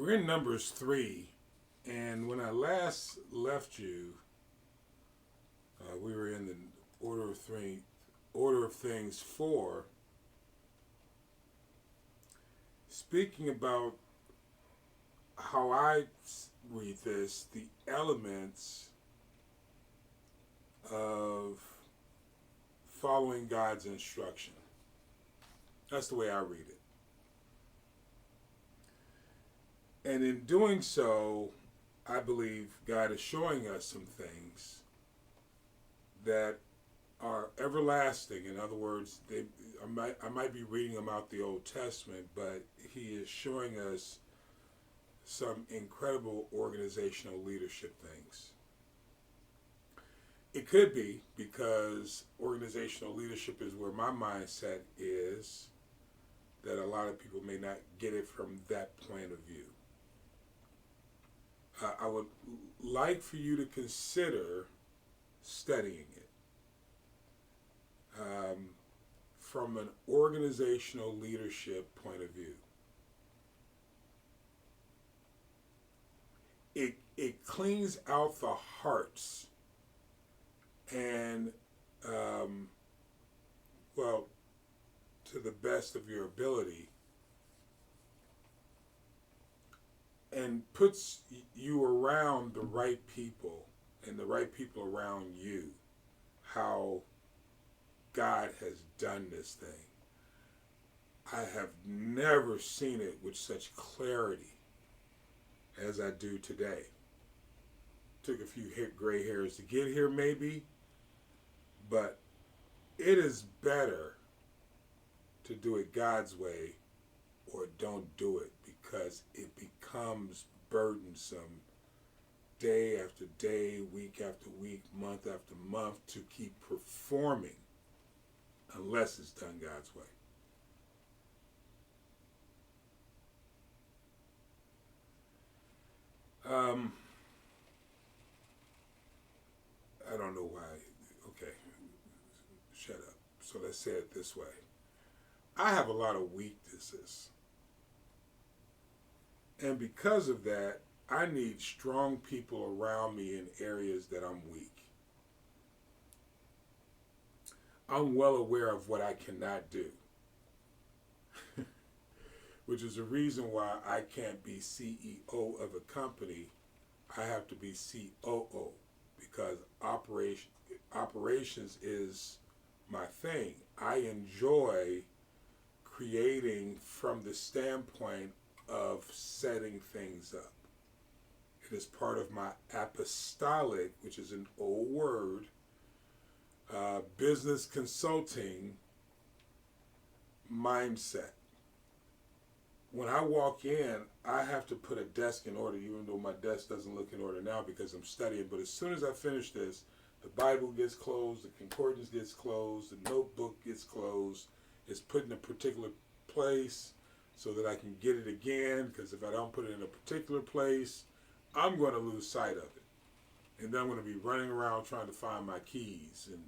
We're in Numbers 3, and when I last left you, we were in the order of things 4, speaking about how I read this, the elements of following God's instruction. That's the way I read it. And in doing so, I believe God is showing us some things that are everlasting. In other words, I might be reading them out the Old Testament, but He is showing us some incredible organizational leadership things. It could be because organizational leadership is where my mindset is, that a lot of people may not get it from that point of view. I would like for you to consider studying it from an organizational leadership point of view. It cleans out the hearts and, to the best of your ability, and puts you around the right people and the right people around you, how God has done this thing. I have never seen it with such clarity as I do today. Took a few gray hairs to get here maybe, but it is better to do it God's way or don't do it, because it becomes burdensome day after day, week after week, month after month to keep performing unless it's done God's way. I don't know why. Okay, shut up. So let's say it this way. I have a lot of weaknesses. And because of that, I need strong people around me in areas that I'm weak. I'm well aware of what I cannot do, which is the reason why I can't be CEO of a company. I have to be COO, because operations is my thing. I enjoy creating from the standpoint of setting things up. It is part of my apostolic, which is an old word, business consulting mindset. When I walk in, I have to put a desk in order, even though my desk doesn't look in order now because I'm studying. But as soon as I finish this, the Bible gets closed, the concordance gets closed, the notebook gets closed. It's put in a particular place so that I can get it again, because if I don't put it in a particular place, I'm going to lose sight of it. And then I'm going to be running around trying to find my keys. And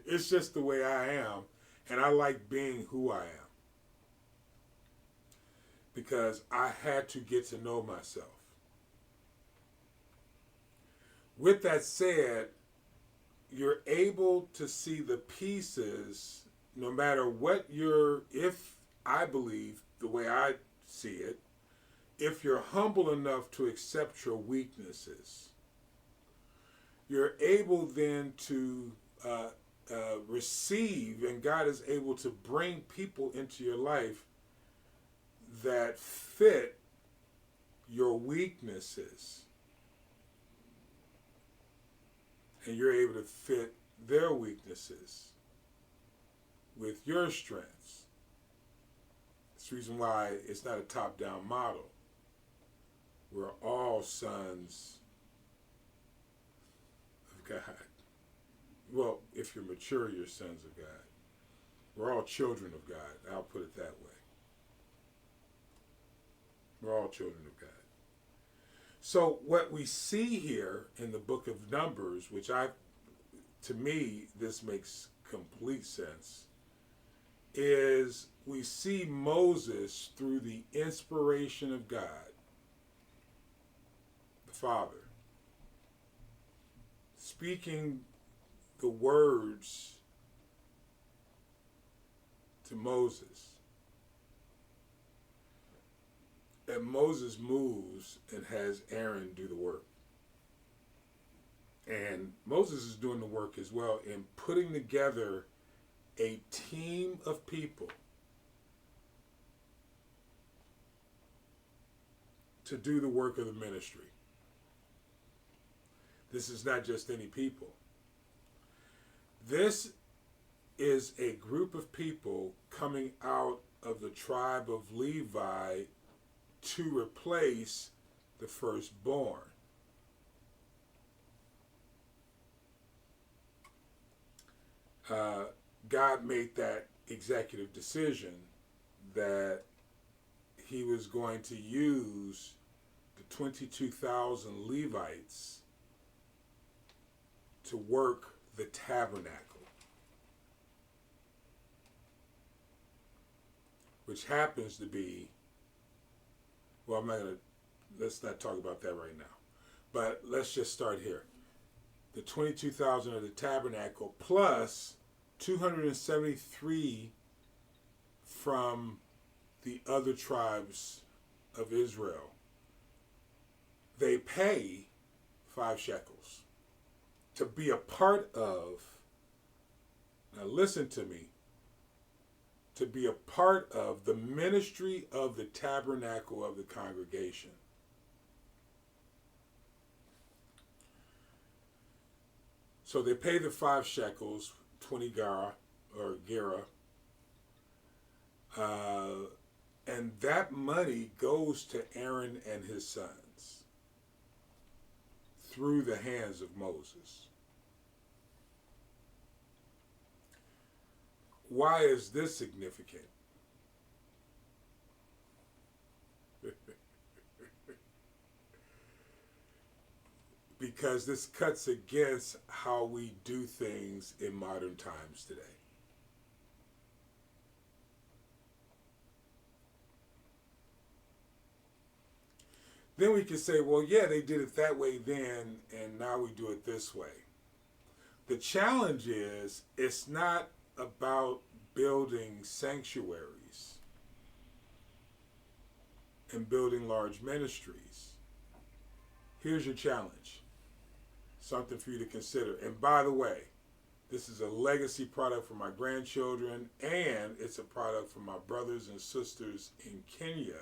it's just the way I am. And I like being who I am, because I had to get to know myself. With that said, you're able to see the pieces no matter what if I believe the way I see it, if you're humble enough to accept your weaknesses, you're able then to receive, and God is able to bring people into your life that fit your weaknesses, and you're able to fit their weaknesses with your strengths. That's the reason why it's not a top-down model. We're all sons of God. Well, if you're mature, you're sons of God. We're all children of God. I'll put it that way. We're all children of God. So what we see here in the book of Numbers, which to me, this makes complete sense, is we see Moses through the inspiration of God, the Father, speaking the words to Moses. And Moses moves and has Aaron do the work. And Moses is doing the work as well in putting together a team of people to do the work of the ministry. This is not just any people. This is a group of people coming out of the tribe of Levi to replace the firstborn. God made that executive decision that he was going to use the 22,000 Levites to work the tabernacle, which happens to be, well, let's not talk about that right now, but let's just start here. The 22,000 of the tabernacle plus 273 from the other tribes of Israel. They pay 5 shekels to be a part of, now listen to me, to be a part of the ministry of the tabernacle of the congregation. So they pay the 5 shekels, 20 gara, or gera, and that money goes to Aaron and his sons through the hands of Moses. Why is this significant? Because this cuts against how we do things in modern times today. Then we can say, well, yeah, they did it that way then, and now we do it this way. The challenge is, it's not about building sanctuaries and building large ministries. Here's your challenge. Something for you to consider. And by the way, this is a legacy product for my grandchildren, and it's a product for my brothers and sisters in Kenya.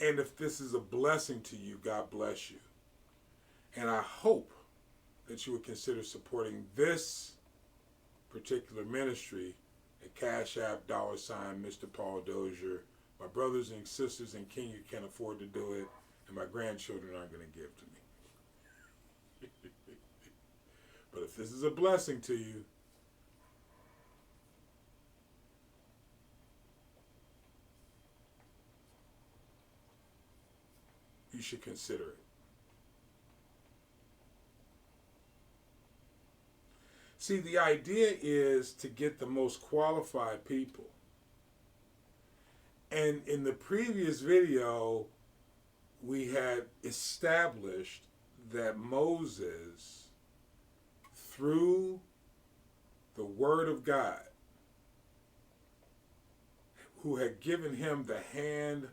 And if this is a blessing to you, God bless you. And I hope that you would consider supporting this particular ministry at Cashapp, $MrPaulDozier. My brothers and sisters in Kenya can't afford to do it, and my grandchildren aren't going to give to me. But if this is a blessing to you, you should consider it. See, the idea is to get the most qualified people. And in the previous video, we had established that Moses, through the Word of God, who had given him the hand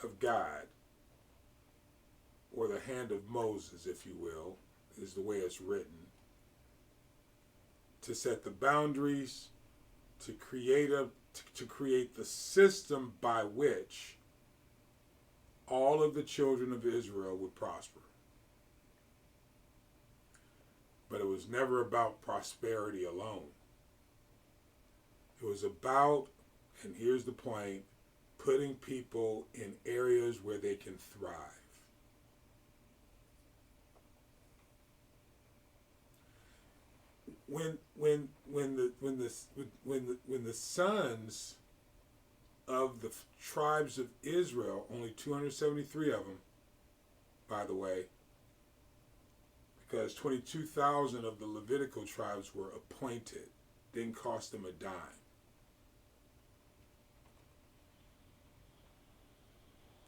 of God, or the hand of Moses, if you will, is the way it's written, to set the boundaries, to create the system by which all of the children of Israel would prosper. But it was never about prosperity alone. It was about, and here's the point, putting people in areas where they can thrive. When the sons of the tribes of Israel, only 273 of them, by the way, because 22,000 of the Levitical tribes were appointed. Didn't cost them a dime.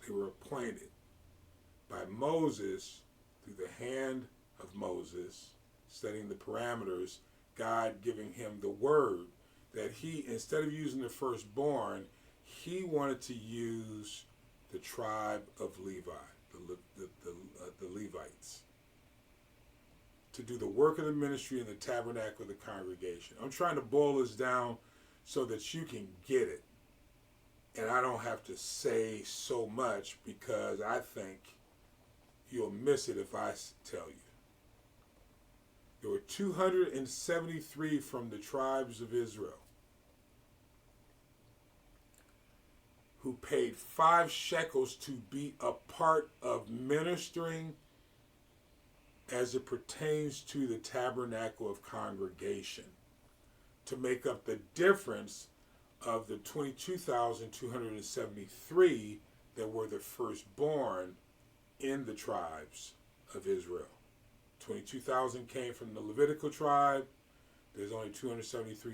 They were appointed by Moses through the hand of Moses, setting the parameters, God giving him the word that he, instead of using the firstborn, he wanted to use the tribe of Levi, the Levites, to do the work of the ministry in the tabernacle of the congregation. I'm trying to boil this down so that you can get it. And I don't have to say so much because I think you'll miss it if I tell you. There were 273 from the tribes of Israel who paid 5 shekels to be a part of ministering as it pertains to the tabernacle of congregation, to make up the difference of the 22,273 that were the firstborn in the tribes of Israel. 22,000 came from the Levitical tribe. There's only 273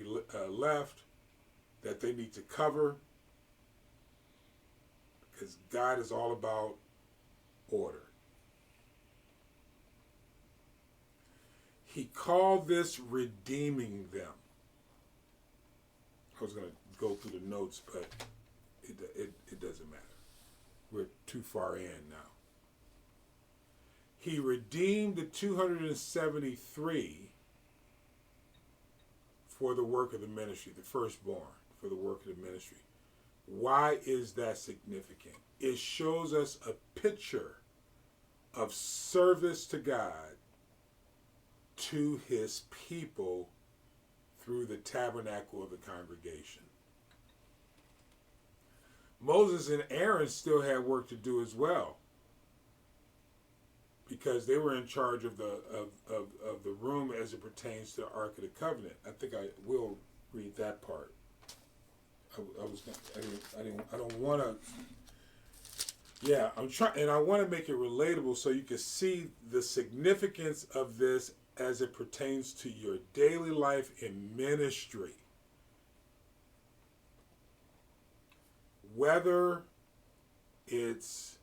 left that they need to cover, because God is all about order. He called this redeeming them. I was going to go through the notes, but it doesn't matter. We're too far in now. He redeemed the 273 for the work of the ministry, the firstborn for the work of the ministry. Why is that significant? It shows us a picture of service to God, to his people, through the tabernacle of the congregation. Moses and Aaron still had work to do as well, because they were in charge of the room as it pertains to the Ark of the Covenant. I think I will read that part. I don't want to. Yeah, I'm trying, and I want to make it relatable so you can see the significance of this as it pertains to your daily life in ministry. Whether it's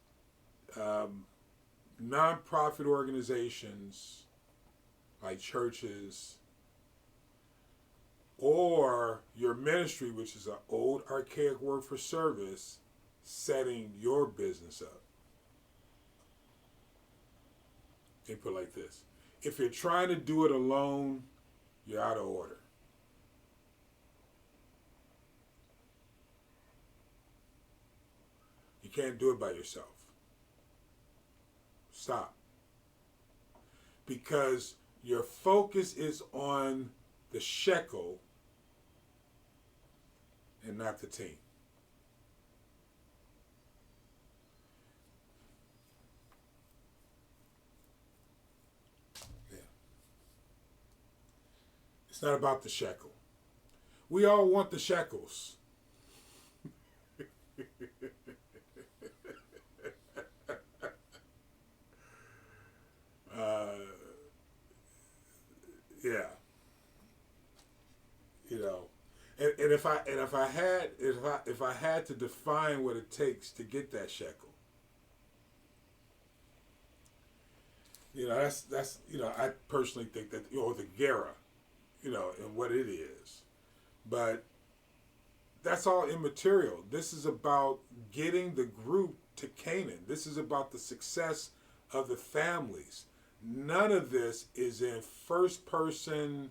nonprofit organizations like churches, or your ministry, which is an old archaic word for service, setting your business up. They put it like this: if you're trying to do it alone, you're out of order. You can't do it by yourself. Stop. Because your focus is on the shekel and not the team. Yeah. It's not about the shekel. We all want the shekels. Yeah, you know, and if I had to define what it takes to get that shekel, you know, that's you know, I personally think that, or the gera, you know, and what it is, but that's all immaterial. This is about getting the group to Canaan. This is about the success of the families. None of this is in first person.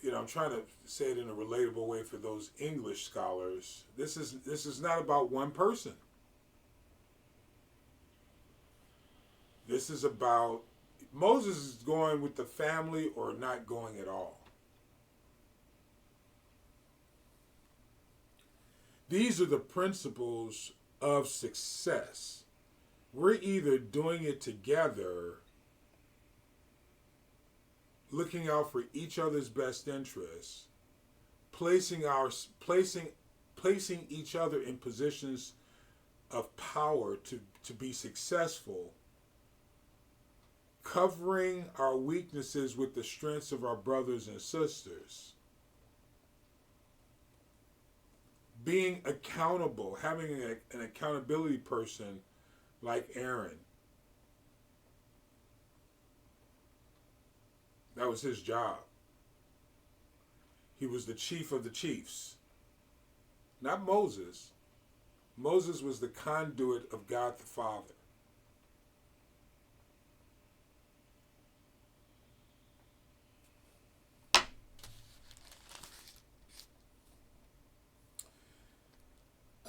You know, I'm trying to say it in a relatable way for those English scholars. This is not about one person. This is about Moses is going with the family or not going at all. These are the principles of success. We're either doing it together, looking out for each other's best interests, placing each other in positions of power to be successful, covering our weaknesses with the strengths of our brothers and sisters, being accountable, having an accountability person like Aaron. That was his job. He was the chief of the chiefs. Not Moses. Moses was the conduit of God the Father.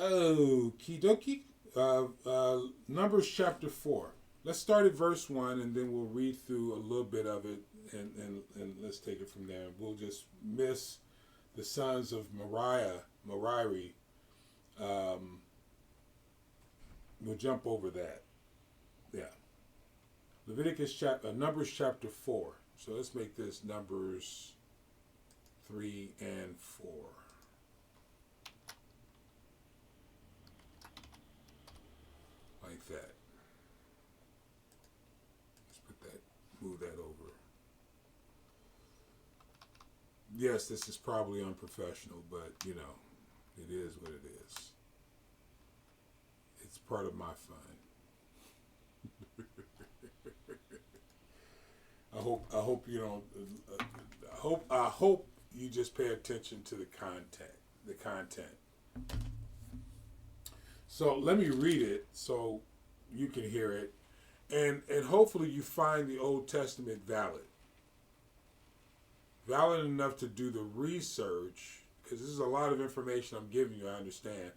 Okie dokie. Numbers chapter 4. Let's start at verse 1 and then we'll read through a little bit of it and let's take it from there. We'll just miss the sons of Merari. We'll jump over that. Yeah. Numbers chapter 4. So let's make this Numbers 3 and 4. Like that. Let's move that over. Yes, this is probably unprofessional, but it is what it is. It's part of my fun. I hope you don't. I hope you just pay attention to the content. So let me read it so you can hear it, and hopefully you find the Old Testament valid enough to do the research, because this is a lot of information I'm giving you. I understand.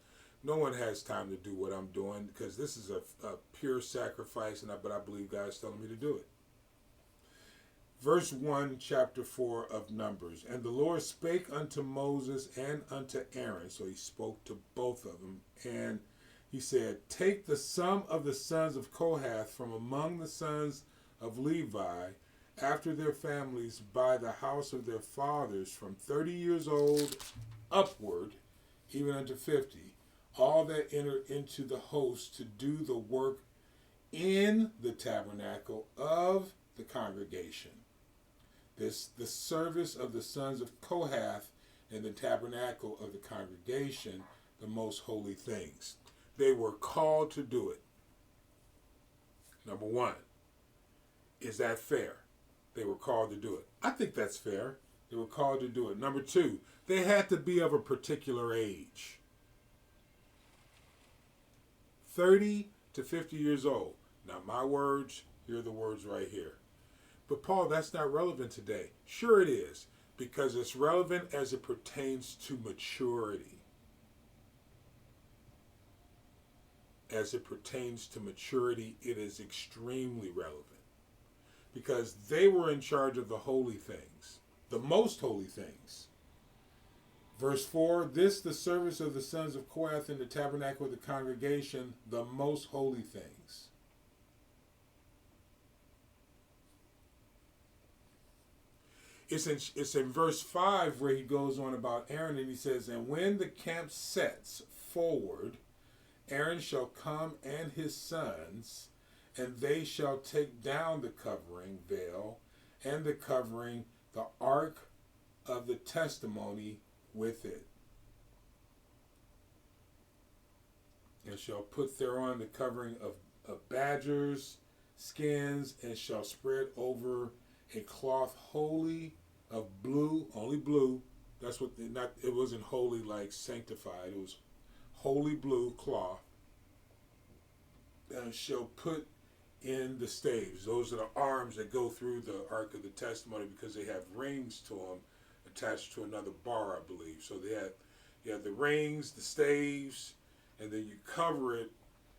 No one has time to do what I'm doing because this is a pure sacrifice, but I believe God's telling me to do it. Verse 1, chapter 4 of Numbers. And the Lord spake unto Moses and unto Aaron. So he spoke to both of them. And he said, take the sum of the sons of Kohath from among the sons of Levi, after their families, by the house of their fathers, from 30 years old upward, even unto 50, all that enter into the host to do the work in the tabernacle of the congregation. This the service of the sons of Kohath in the tabernacle of the congregation, the most holy things. They were called to do it. Number one, is that fair? They were called to do it. I think that's fair. They were called to do it. Number two, they had to be of a particular age. 30 to 50 years old. Not my words, here are the words right here. But Paul, that's not relevant today. Sure it is, because it's relevant as it pertains to maturity. As it pertains to maturity, it is extremely relevant. Because they were in charge of the holy things, the most holy things. Verse 4, this the service of the sons of Kohath in the tabernacle of the congregation, the most holy things. It's in verse 5 where he goes on about Aaron, and he says, and when the camp sets forward, Aaron shall come and his sons, and they shall take down the covering veil and the covering, the ark of the testimony with it. And shall put thereon the covering of badgers' skins, and shall spread over a cloth wholly of blue, only blue. That's what, it wasn't holy like sanctified. It was holy blue cloth. And shall put in the staves. Those are the arms that go through the Ark of the Testimony, because they have rings to them attached to another bar, I believe. So you have the rings, the staves, and then you cover it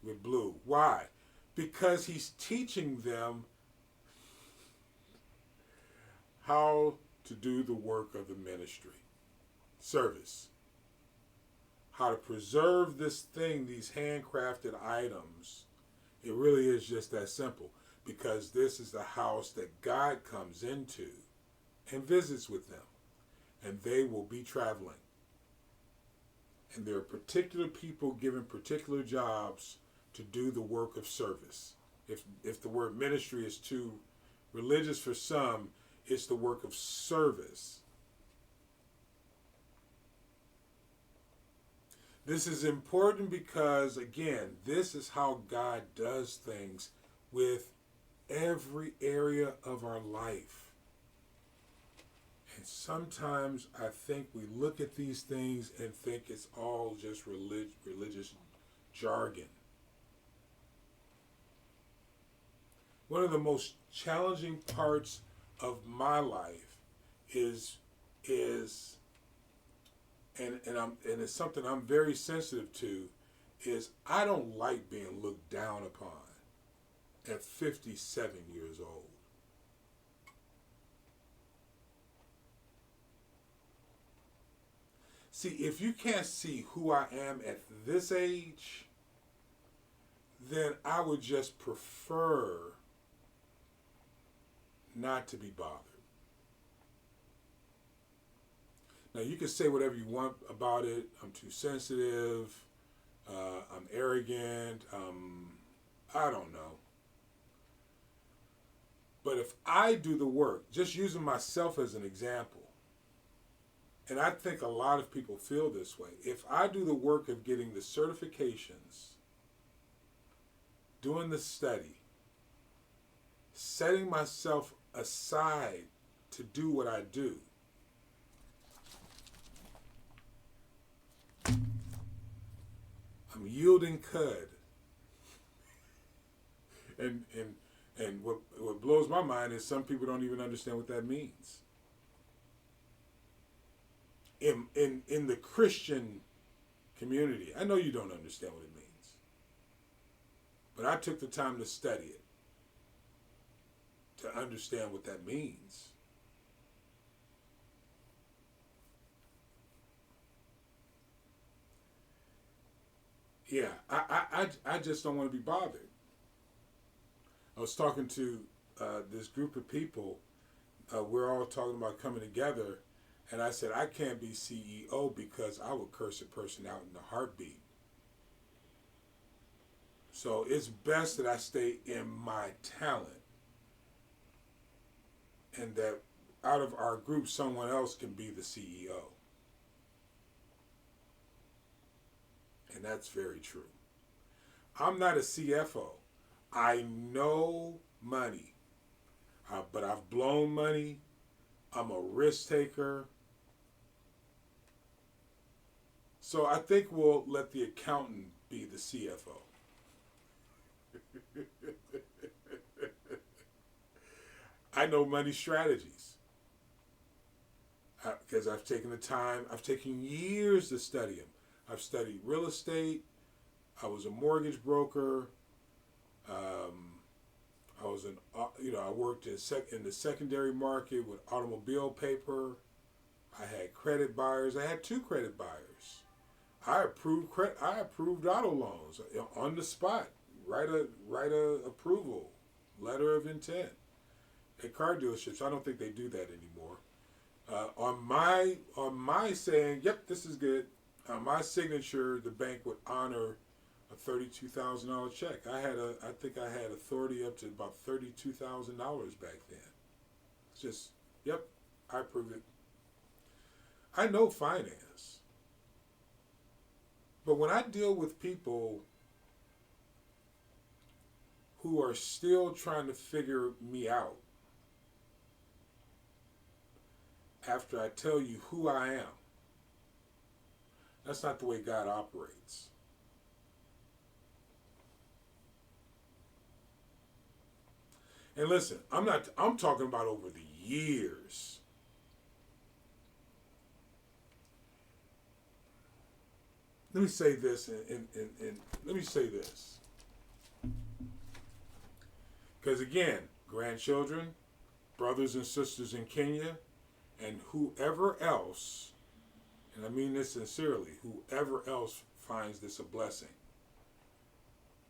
with blue. Why? Because he's teaching them how to do the work of the ministry, service, how to preserve this thing, these handcrafted items. It really is just that simple, because this is the house that God comes into and visits with them, and they will be traveling. And there are particular people given particular jobs to do the work of service. If the word ministry is too religious for some, it's the work of service. This is important because, again, this is how God does things with every area of our life. And sometimes I think we look at these things and think it's all just religious jargon. One of the most challenging parts of my life is and it's something I'm very sensitive to, is I don't like being looked down upon at 57 years old. See, if you can't see who I am at this age, then I would just prefer not to be bothered. Now, you can say whatever you want about it. I'm too sensitive. I'm arrogant. I don't know. But if I do the work, just using myself as an example, and I think a lot of people feel this way, if I do the work of getting the certifications, doing the study, setting myself aside to do what I do, I'm yielding cud. And what blows my mind is some people don't even understand what that means. In the Christian community, I know you don't understand what it means. But I took the time to study it, to understand what that means. Yeah, I just don't want to be bothered. I was talking to this group of people. We're all talking about coming together, and I said, I can't be CEO because I would curse a person out in a heartbeat. So it's best that I stay in my talent, and that out of our group, someone else can be the CEO. And that's very true. I'm not a CFO. I know money, but I've blown money. I'm a risk taker. So I think we'll let the accountant be the CFO. I know money strategies because I've taken the time. I've taken years to study them. I've studied real estate. I was a mortgage broker. I was I worked in the secondary market with automobile paper. I had credit buyers. I had 2 credit buyers. I approved auto loans on the spot. Write a approval letter of intent at car dealerships. I don't think they do that anymore. On my saying, yep, this is good. On my signature, the bank would honor a $32,000 check. I think I had authority up to about $32,000 back then. It's just, yep, I approved it. I know finance. But when I deal with people who are still trying to figure me out after I tell you who I am, that's not the way God operates. And listen, I'm talking about over the years. Let me say this, and let me say this. Because again, grandchildren, brothers and sisters in Kenya, and whoever else, and I mean this sincerely, whoever else finds this a blessing.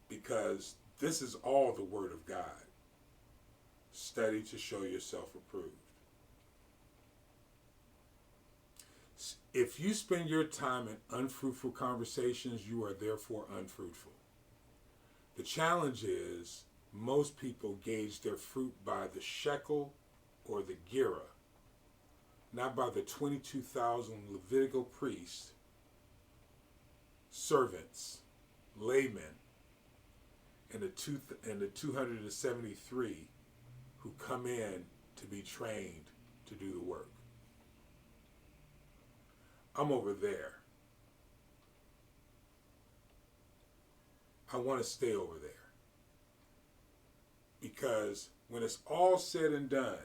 Because this is all the Word of God. Study to show yourself approved. If you spend your time in unfruitful conversations, you are therefore unfruitful. The challenge is most people gauge their fruit by the shekel or the gira, not by the 22,000 Levitical priests servants, laymen, and the 273 who come in to be trained to do the work. I'm over there. I want to stay over there. Because when it's all said and done,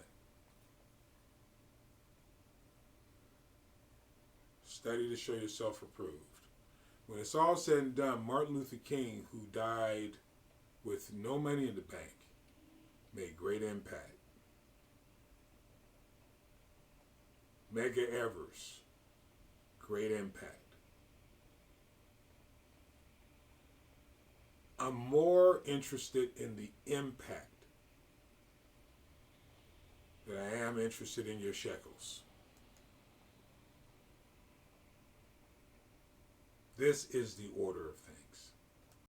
study to show yourself approved. When it's all said and done, Martin Luther King, who died with no money in the bank, made great impact. Medgar Evers, great impact. I'm more interested in the impact than I am interested in your shekels. This is the order of things.